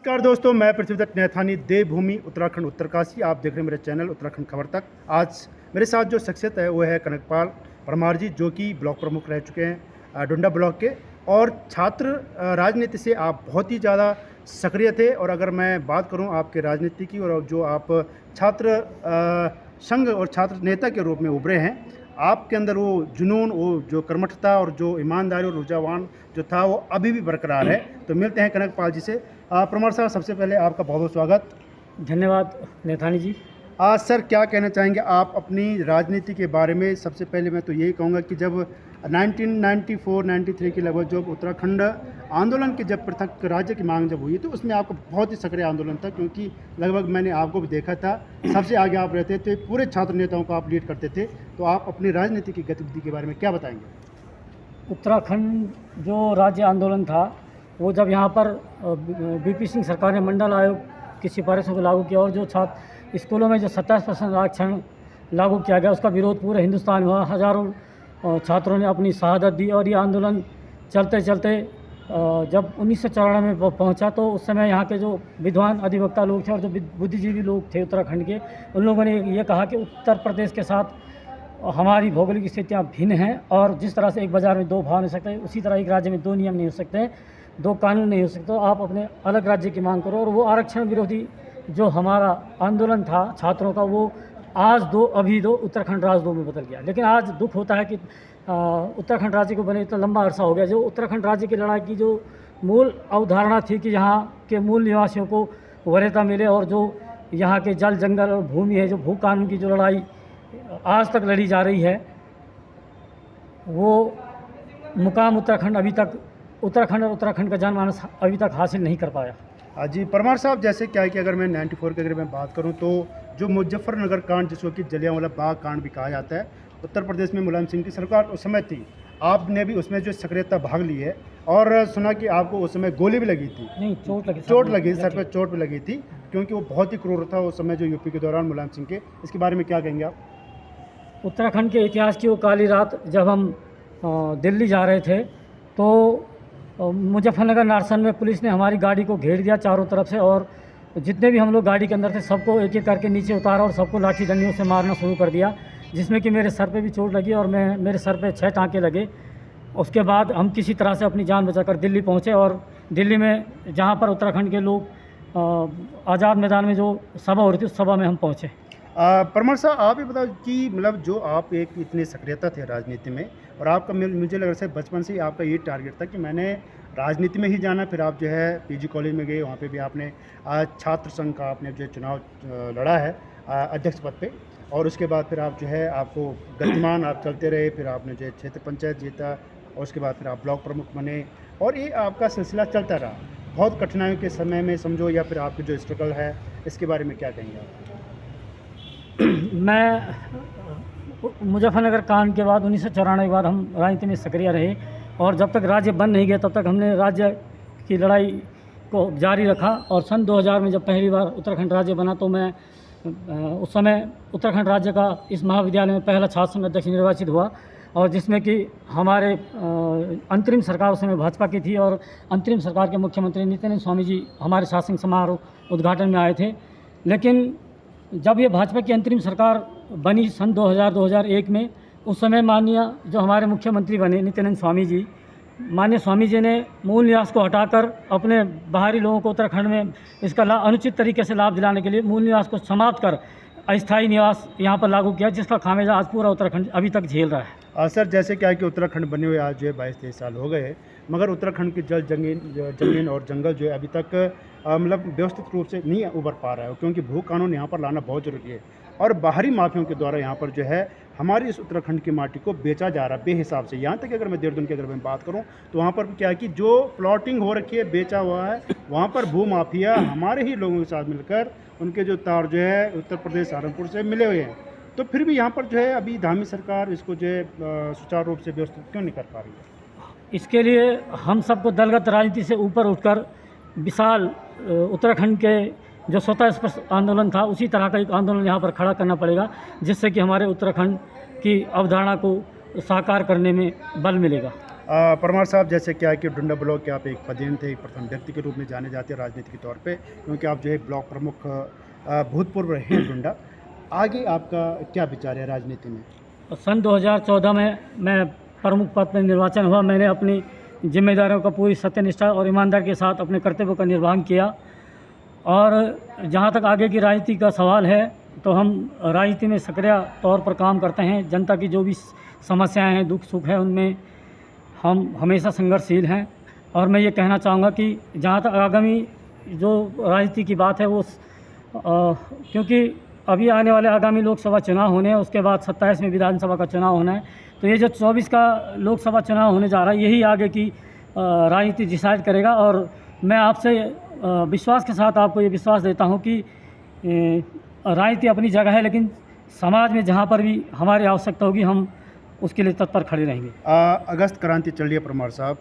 नमस्कार दोस्तों, मैं पृथ्वीदत्त नैथानी, देवभूमि उत्तराखंड उत्तरकाशी। आप देख रहे हैं मेरे चैनल उत्तराखंड खबर तक। आज मेरे साथ जो शख्सियत है वो है कनकपाल परमार जी, जो कि ब्लॉक प्रमुख रह चुके हैं डुंडा ब्लॉक के, और छात्र राजनीति से आप बहुत ही ज़्यादा सक्रिय थे। और अगर मैं बात करूं आपके राजनीति की, और जो आप छात्र संघ और छात्र नेता के रूप में उभरे हैं, आपके अंदर वो जुनून, वो जो कर्मठता और जो ईमानदारी और ऊर्जावान जो था वो अभी भी बरकरार है। तो मिलते हैं कनकपाल जी से। परमार साहब, सबसे पहले आपका बहुत बहुत स्वागत। धन्यवाद नैथानी जी। आज सर क्या कहना चाहेंगे आप अपनी राजनीति के बारे में? सबसे पहले मैं तो यही कहूँगा कि जब 1994-93 के लगभग जब उत्तराखंड आंदोलन के जब पृथक राज्य की मांग जब हुई, तो उसमें आपका बहुत ही सक्रिय आंदोलन था, क्योंकि लगभग मैंने आपको भी देखा था, सबसे आगे आप रहते थे, पूरे छात्र नेताओं को आप लीड करते थे। तो आप अपनी राजनीति की गतिविधि के बारे में क्या बताएंगे? उत्तराखंड जो राज्य आंदोलन था, वो जब यहाँ पर बीपी सिंह सरकार ने मंडल आयोग की सिफारिशों को लागू किया और जो छात्र स्कूलों में जो 27% आरक्षण लागू किया गया, उसका विरोध पूरे हिंदुस्तान में हुआ। हज़ारों छात्रों ने अपनी शहादत दी और ये आंदोलन चलते चलते जब 1994 में पहुंचा, तो उस समय यहाँ के जो विद्वान अधिवक्ता लोग थे और जो बुद्धिजीवी लोग थे उत्तराखंड के, उन लोगों ने ये कहा कि उत्तर प्रदेश के साथ हमारी भौगोलिक स्थितियाँ भिन्न हैं, और जिस तरह से एक बाज़ार में दो भाव नहीं सकते, उसी तरह एक राज्य में दो नियम नहीं हो सकते, दो कानून नहीं हो सकते। तो आप अपने अलग राज्य की मांग करो। और वो आरक्षण विरोधी जो हमारा आंदोलन था छात्रों का, वो अभी दो उत्तराखंड राज्य 2 में बदल गया। लेकिन आज दुख होता है कि उत्तराखंड राज्य को बने इतना लंबा अरसा हो गया। जो उत्तराखंड राज्य की लड़ाई की जो मूल अवधारणा थी कि यहाँ के मूल निवासियों को वरीयता मिले, और जो यहाँ के जल जंगल और भूमि है, जो भू कानून की जो लड़ाई आज तक लड़ी जा रही है, वो मुकाम उत्तराखंड और उत्तराखंड का जनमानस अभी तक हासिल नहीं कर पाया। जी परमार साहब, जैसे क्या है कि अगर मैं 94 के अगर मैं बात करूं, तो जो मुजफ्फरनगर कांड, जिसको कि जलियांवाला बाग कांड भी कहा जाता है, उत्तर प्रदेश में मुलायम सिंह की सरकार उस समय थी, आपने भी उसमें जो सक्रियता भाग ली है, और सुना कि आपको उस समय गोली भी लगी थी। नहीं, चोट लगी, सर पे चोट भी लगी थी, क्योंकि वो बहुत ही क्रूर था उस समय जो यूपी के दौरान मुलायम सिंह के। इसके बारे में क्या कहेंगे आप? उत्तराखंड के इतिहास की वो काली रात, जब हम दिल्ली जा रहे थे, तो मुजफ्फरनगर नारसन में पुलिस ने हमारी गाड़ी को घेर दिया चारों तरफ से, और जितने भी हम लोग गाड़ी के अंदर थे सबको एक एक करके नीचे उतारा और सबको लाठी डंडियों से मारना शुरू कर दिया, जिसमें कि मेरे सर पे भी चोट लगी और मेरे सर पे 6 टाँके लगे। उसके बाद हम किसी तरह से अपनी जान बचाकर दिल्ली पहुँचे, और दिल्ली में जहाँ पर उत्तराखंड के लोग आज़ाद मैदान में जो सभा हो रही थी, उस सभा में हम पहुँचे। परमार साहब, आप ही बताओ कि मतलब जो आप एक इतनी सक्रियता थे राजनीति में, और आपका मुझे लग रहा है बचपन से ही आपका ये टारगेट था कि मैंने राजनीति में ही जाना। फिर आप जो है पीजी कॉलेज में गए, वहाँ पे भी आपने छात्र संघ का आपने जो चुनाव लड़ा है अध्यक्ष पद पे, और उसके बाद फिर आप जो है आपको गतिमान आप चलते रहे। फिर आपने जो है क्षेत्र पंचायत जीता, और उसके बाद फिर आप ब्लॉक प्रमुख बने, और ये आपका सिलसिला चलता रहा बहुत कठिनाइयों के समय में समझो, या फिर आपकी जो स्ट्रगल है, इसके बारे में क्या कहेंगे आप? मैं मुजफ्फरनगर कांड के बाद 1994 के बाद हम राजनीति में सक्रिय रहे, और जब तक राज्य बन नहीं गया तब तक हमने राज्य की लड़ाई को जारी रखा। और सन 2000 में जब पहली बार उत्तराखंड राज्य बना, तो मैं उस समय उत्तराखंड राज्य का इस महाविद्यालय में पहला छात्र संघ अध्यक्ष निर्वाचित हुआ, और जिसमें कि हमारे अंतरिम सरकार उस समय भाजपा की थी, और अंतरिम सरकार के मुख्यमंत्री नित्यानंद स्वामी जी हमारे शासन समारोह उद्घाटन में आए थे। लेकिन जब ये भाजपा की अंतरिम सरकार बनी सन 2000-2001 में, उस समय माननीय जो हमारे मुख्यमंत्री बने नित्यानंद स्वामी जी, माननीय स्वामी जी ने मूल निवास को हटाकर अपने बाहरी लोगों को उत्तराखंड में इसका अनुचित तरीके से लाभ दिलाने के लिए मूल निवास को समाप्त कर अस्थायी निवास यहाँ पर लागू किया, जिसका खामियाजा आज पूरा उत्तराखंड अभी तक झेल रहा है। सर, जैसे क्या है कि उत्तराखंड बने हुए आज जो है 22-23 साल हो गए, मगर उत्तराखंड की जमीन और जंगल जो है अभी तक मतलब व्यवस्थित रूप से नहीं उभर पा रहा है, क्योंकि भू कानून यहाँ पर लाना बहुत ज़रूरी है, और बाहरी माफियों के द्वारा यहाँ पर जो है हमारी इस उत्तराखंड की माटी को बेचा जा रहा है बेहिसाब से। यहाँ तक अगर मैं देहरादून की अगर मैं बात करूँ, तो वहाँ पर क्या है कि जो प्लॉटिंग हो रखी है, बेचा हुआ है, वहाँ पर भू माफिया हमारे ही लोगों के साथ मिलकर उनके जो तार जो है उत्तर प्रदेश सहारनपुर से मिले हुए हैं। तो फिर भी यहाँ पर जो है अभी धामी सरकार इसको जो है सुचारू रूप से व्यवस्थित क्यों नहीं कर पा रही है? इसके लिए हम सबको दलगत राजनीति से ऊपर उठकर विशाल उत्तराखंड के जो स्वतः स्पष्ट आंदोलन था, उसी तरह का एक आंदोलन यहाँ पर खड़ा करना पड़ेगा, जिससे कि हमारे उत्तराखंड की अवधारणा को साकार करने में बल मिलेगा। परमार साहब, जैसे क्या है कि डुंडा ब्लॉक के आप एक पदेन थे, एक प्रथम व्यक्ति के रूप में जाने जाते हैं राजनीति के तौर पे, क्योंकि आप जो है ब्लॉक प्रमुख भूतपूर्व रहे डुंडा। आगे आपका क्या विचार है राजनीति में? सन 2014 में मैं प्रमुख पद पर निर्वाचन हुआ। मैंने अपनी जिम्मेदारियों का पूरी सत्यनिष्ठा और ईमानदारी के साथ अपने कर्तव्यों का निर्वहन किया। और जहाँ तक आगे की राजनीति का सवाल है, तो हम राजनीति में सक्रिय तौर पर काम करते हैं। जनता की जो भी समस्याएं हैं, दुख सुख है, उनमें हम हमेशा संघर्षशील हैं। और मैं ये कहना चाहूँगा कि जहाँ तक आगामी जो राजनीति की बात है, वो क्योंकि अभी आने वाले आगामी लोकसभा चुनाव होने हैं, उसके बाद 27 में विधानसभा का चुनाव होना है। तो ये जो 24 का लोकसभा चुनाव होने जा रहा है, यही आगे की राजनीति डिसाइड करेगा। और मैं आपसे विश्वास के साथ आपको ये विश्वास देता हूँ कि राजनीति अपनी जगह है, लेकिन समाज में जहाँ पर भी हमारी आवश्यकता होगी, हम उसके लिए तत्पर खड़े रहेंगे। अगस्त क्रांति चल रही है परमार साहब,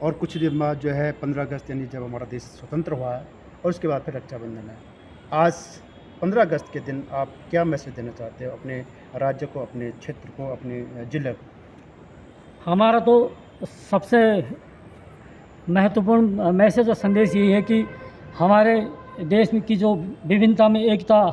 और कुछ दिन बाद जो है 15 अगस्त, यानी जब हमारा देश स्वतंत्र हुआ है, और उसके बाद फिर रक्षाबंधन है। आज 15 अगस्त के दिन आप क्या मैसेज देना चाहते हो अपने राज्य को, अपने क्षेत्र को, अपने जिले को? हमारा तो सबसे महत्वपूर्ण मैसेज और संदेश यही है कि हमारे देश में की जो विभिन्नता में एकता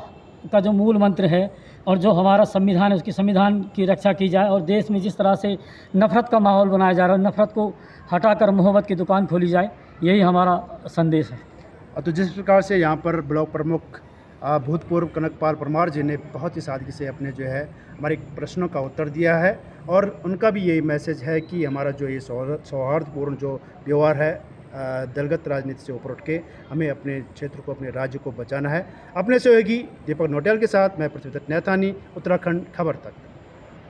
का जो मूल मंत्र है, और जो हमारा संविधान है, उसकी संविधान की रक्षा की जाए। और देश में जिस तरह से नफ़रत का माहौल बनाया जा रहा है, नफ़रत को हटाकर मोहब्बत की दुकान खोली जाए, यही हमारा संदेश है। तो जिस प्रकार से यहाँ पर ब्लॉक प्रमुख भूतपूर्व कनकपाल परमार जी ने बहुत ही सादगी से अपने जो है हमारे प्रश्नों का उत्तर दिया है, और उनका भी यही मैसेज है कि हमारा जो ये सौहार्दपूर्ण जो व्यवहार है, दलगत राजनीति से ऊपर उठ के हमें अपने क्षेत्र को, अपने राज्य को बचाना है। अपने सहयोगी दीपक नोटियाल के साथ मैं पृथ्वीदत्त नैथानी, उत्तराखंड खबर तक।